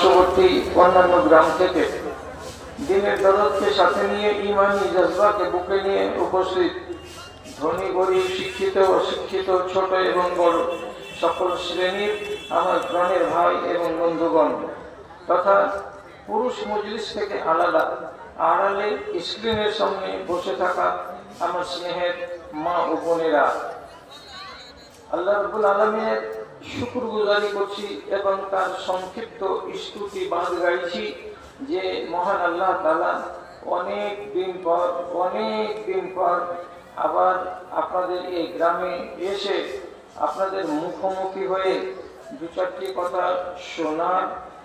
পার্শ্ববর্তী অন্যান্য গ্রাম থেকে দিনের দরদকে সাথে নিয়ে ইমানি জজবাকে বুকে নিয়ে উপস্থিত ধনী গরিব শিক্ষিত অশিক্ষিত ছোট এবং বড় সকল শ্রেণীর আমার প্রাণের ভাই এবং বন্ধুগণ তথা পুরুষ মজলিস থেকে আলাদা আড়ালে স্ক্রিনের সামনে বসে থাকা আমার স্নেহের মা ও বোনেরা, আল্লাহ রাব্বুল আলামিনের শুকরগুজারি করছি এবং তার সংক্ষিপ্ত স্তুতি বাঁধ গাইছি যে মহান আল্লাহ তাআলা অনেক দিন পর আবার আপনাদের এই গ্রামে এসে আপনাদের মুখোমুখি হয়ে দু চারটি কথা শোনার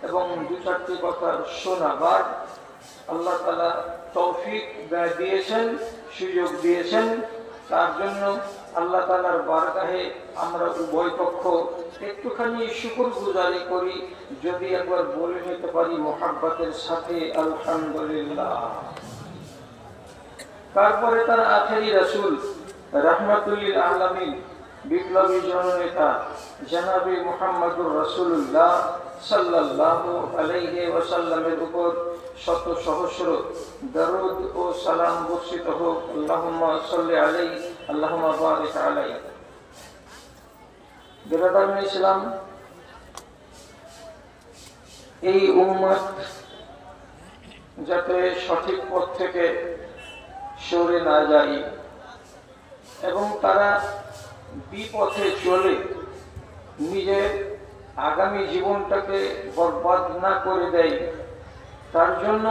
এবং দু চারটি কথা শোনাবার আল্লাহ তাআলা তৌফিক দিয়েছেন, সুযোগ দিয়েছেন। তার জন্য আল্লাহ তাআলার বারগাহে আমরা উভয় পক্ষ একটুখানি শুকরগুজারি করি, যদি একবার বলে নিতে পারি মুহাব্বতের সাথে আলহামদুলিল্লাহ। তারপরে তার আখেরি রাসূল রাহমাতুল লিল আলামিন বিপ্লবী জননেতা জনাবে মুহাম্মদুর রাসূলুল্লাহ সাল্লাল্লাহু আলাইহি ওয়াসাল্লামের উপর শত সহস্র দরুদ ও সালাম বর্ষিত হোক। আল্লাহুম্মা সাল্লি আলাইহি আল্লাহুম্মা বারিক আলাইহি। বিরাদারান ইসলাম, এই উম্মত যাতে সঠিক পথ থেকে সরে না যায় এবং তারা বিপথে চলে নিজের আগামী জীবনটাকে বরবাদ না করে দেয়, তার জন্য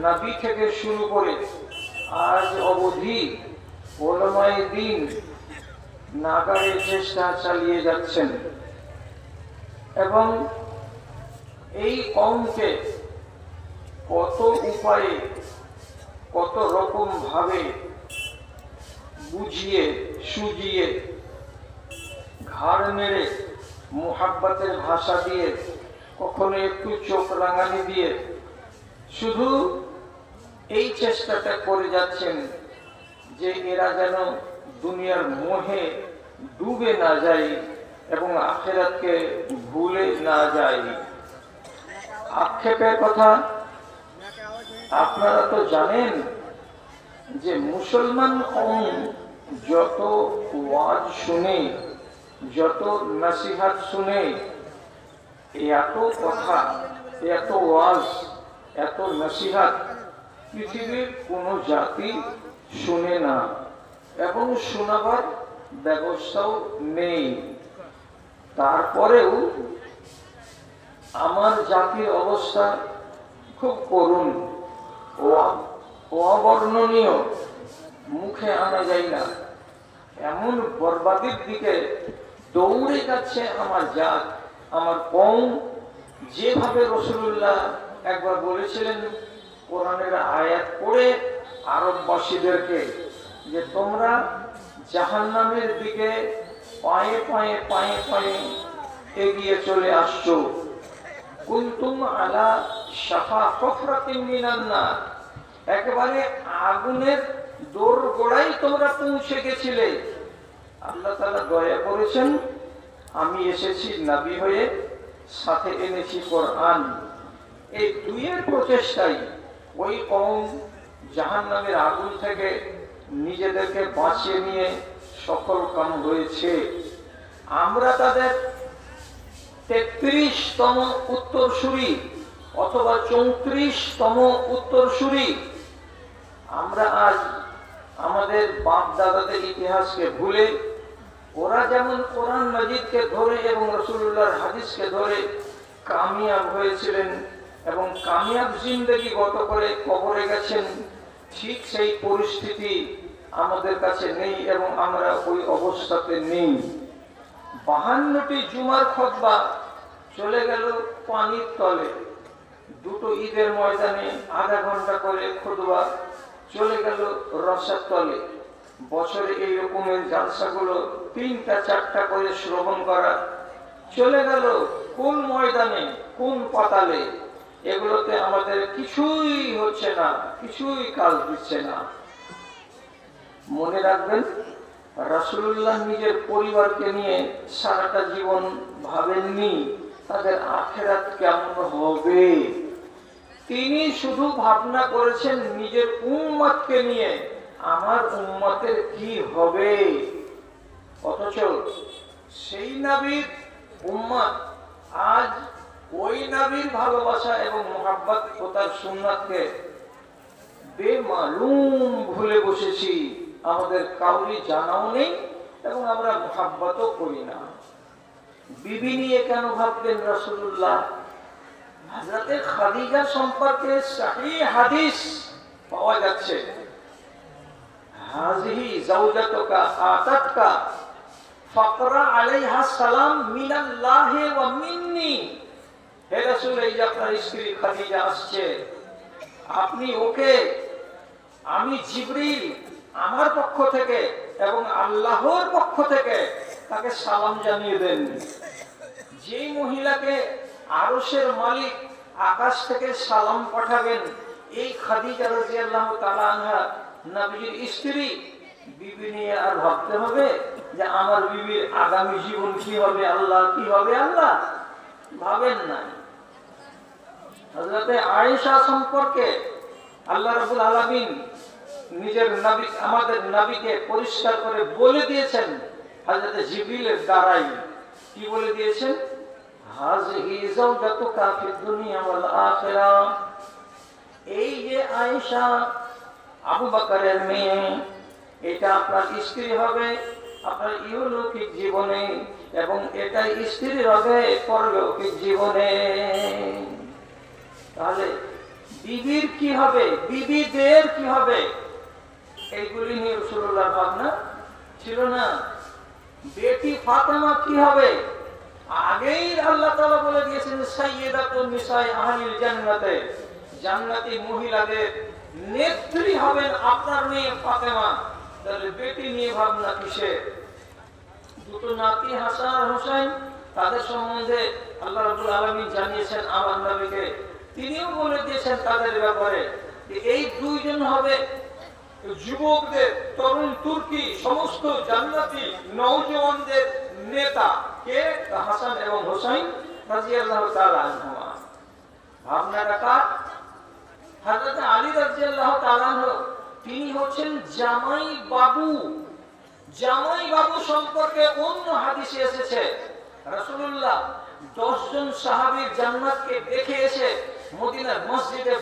নবী থেকে শুরু করে আজ অবধি উলামায়ে দ্বীন নাগাড়ে চেষ্টা চালিয়ে যাচ্ছেন এবং এই কওমকে কত উপায়ে কত রকম ভাবে বুঝিয়ে সুজিয়ে ঘাড় নেড়ে মুহাব্বতের ভাষা দিয়ে কখনো একটু চোখ রাঙানি দিয়ে শুধু এই চেষ্টাটা করে যাচ্ছেন যে এরা যেন দুনিয়ার মোহে ডুবে না যায় এবং আখিরাতকে ভুলে না যায়। আক্ষেপের কথা আপনারা তো জানেন যে মুসলমান কওম যত ওয়াজ শুনে যত নসিহত শুনে, এত কথা এত ওয়াজ এত নসিহত পৃথিবীর কোনো জাতি শুনে না এবং শোনাবার ব্যবস্থাও নেই। তারপরেও আমার জাতির অবস্থা খুব করুণ ও অবর্ণনীয়, মুখে আনা যায় না। এমন বরবাদের দিকে দৌড়ে যাচ্ছে আমার জাত, আমার কওম। যেভাবে রাসূলুল্লাহ একবার বলেছিলেন কোরআনের আয়াত পড়ে আরববাসীদেরকে যে তোমরা জাহান্নামের দিকে পায়ে পায়ে পায়ে পায়ে এগিয়ে চলে আসছো, কুনতুম আলা শাফা হুফরাতিন মিনান নার, একেবারে আগুনের দোরগোড়ায় তোমরা পৌঁছে গেছিলে। আল্লাহ তাআলা দয়া করেছেন, আমি এসেছি নবী হয়ে, সাথে এনেছি কোরআন। এই দুইয়ের প্রচেষ্টায় ওই কওম জাহান্নামের আগুন থেকে নিজেদেরকে বাঁচিয়ে নিয়ে সফল কাম হয়েছে। আমরা তাদের 33তম উত্তরসূরি অথবা 34তম উত্তরসূরি। আমরা আজ আমাদের বাপ দাদাদের ইতিহাসকে ভুলে, ওরা যেমন কোরআন মাজিদকে ধরে এবং রাসূলুল্লাহর হাদিসকে ধরে কামিয়াব হয়েছিলেন এবং কামিয়াব জিন্দেগি গত করে কবরে গেছেন, ঠিক সেই পরিস্থিতি আমাদের কাছে নেই এবং আমরা ওই অবস্থাতে নেই। 52টি জুমার খুতবা চলে গেল পানির তলে, দুটো ঈদের ময়দানে আধা ঘন্টা করে খুতবা চলে গেল রসার তলে। বছরে এই রকমের জালসাগুলো 3টা 4টা করে শ্রবণ করা চলে গেল কোন ময়দানে কোন পাতালে। এগুলোতে আমাদের কিছুই হচ্ছে না, কিছুই কাজ দিচ্ছে না। মনে রাখবেন, রাসূলুল্লাহ নিজের পরিবারকে নিয়ে সারাটা জীবন ভাবেননি তাদের আখিরাত কেমন হবে। তিনি শুধু ভাবনা করেছেন নিজের উম্মতকে নিয়ে, আমার উম্মতের কি হবে। অথচ সেই নবীর উম্মত আজ ওই নবীর ভালোবাসা এবং মুহাব্বত ও তার সুন্নাতকে বেমালুম ভুলে বসেছি। আমাদের কাউরি জানাও নেই এবং আমরা মুহাব্বতও করি না। বিবি নিয়ে কেন ভাবলেন রাসূলুল্লাহ? হযরতে খাদিজা সম্পর্কে সহিহ হাদিস পাওয়া যাচ্ছে, হাযিহি যাওজাতুকা আতাতকা ফাকরা আলাইহা সালাম মিনাল্লাহি ওয়া মিন্নি। হে রাসূল, এই যে আপনার স্ত্রী খাদিজা আসছে, আপনি ওকে আমি জিবরিল আমার পক্ষ থেকে এবং আল্লাহর পক্ষ থেকে তাকে সালাম জানিয়ে দেন। যে মহিলাকে আরশের মালিক আকাশ থেকে সালাম পাঠাবেন, এই খাদিজা রাদিয়াল্লাহু তাআলা আনহা নবীর স্ত্রী। বিবি নিয়ে আর ভাবতে হবে যে আমার বিবির আগামী জীবন কি হবে, আল্লাহ কি হবে, আল্লাহ ভাবেন না। হযরতে আয়েশা সম্পর্কে আল্লাহ রাব্বুল আলামিন নিজের নবী, আমাদের নবীকে পরিষ্কার করে বলে দিয়েছেন হযরতে জিবরিলের দ্বারাই। কি বলে দিয়েছেন? হাযিহি যাওজাতুকা ফিদ দুনিয়া ওয়াল আখিরাহ। এই যে আয়েশা আবু বকরের মেয়ে, এটা আপনার স্ত্রী হবে আপনার ইহলৌকিক জীবনে এবং এটাই স্ত্রী হবে পরলৌকিক জীবনে। তাহলে বিবির কি হবে, বিবিদের কি হবে, এইগুলি নিয়ে রাসূলুল্লাহর ভাবনা ছিল না। বেটি ফাতেমা কি হবে, আগেই আল্লাহ তাআলা বলে দিয়েছেন সাইয়্যিদাতুন নিসাই আহলিল জান্নাতে, জান্নাতি মহিলাদের নেত্রী হবেন আপনার মেয়ে ফাতেমা। তাহলে বেটি নিয়ে ভাবনা কিসে? দুটো নাতি হাসান আর হোসেন, তাদের সম্বন্ধে আল্লাহ রাব্বুল আলামিন জানিয়েছেন আমার নবীকে, তিনিও বলে দিয়েছেন তাদের ব্যাপারে এই দুইজন হবে যুবকদের, তরুণ তুর্কি সমস্ত জান্নাতি নওজওয়ানদের নেতা। কে? হাসান এবং হোসেন রাদিয়াল্লাহু তাআলা আনহুমা। ভাবনাটা কার? হযরত আলী রাদিয়াল্লাহু তাআলা আনহু, তিনি হচ্ছেন জামাই বাবু। জামাই বাবু সম্পর্কে অন্য হাদিসে এসেছে রাসূলুল্লাহ 10 জন সাহাবীর জান্নাতকে দেখে এসে মদিনার মসজিদে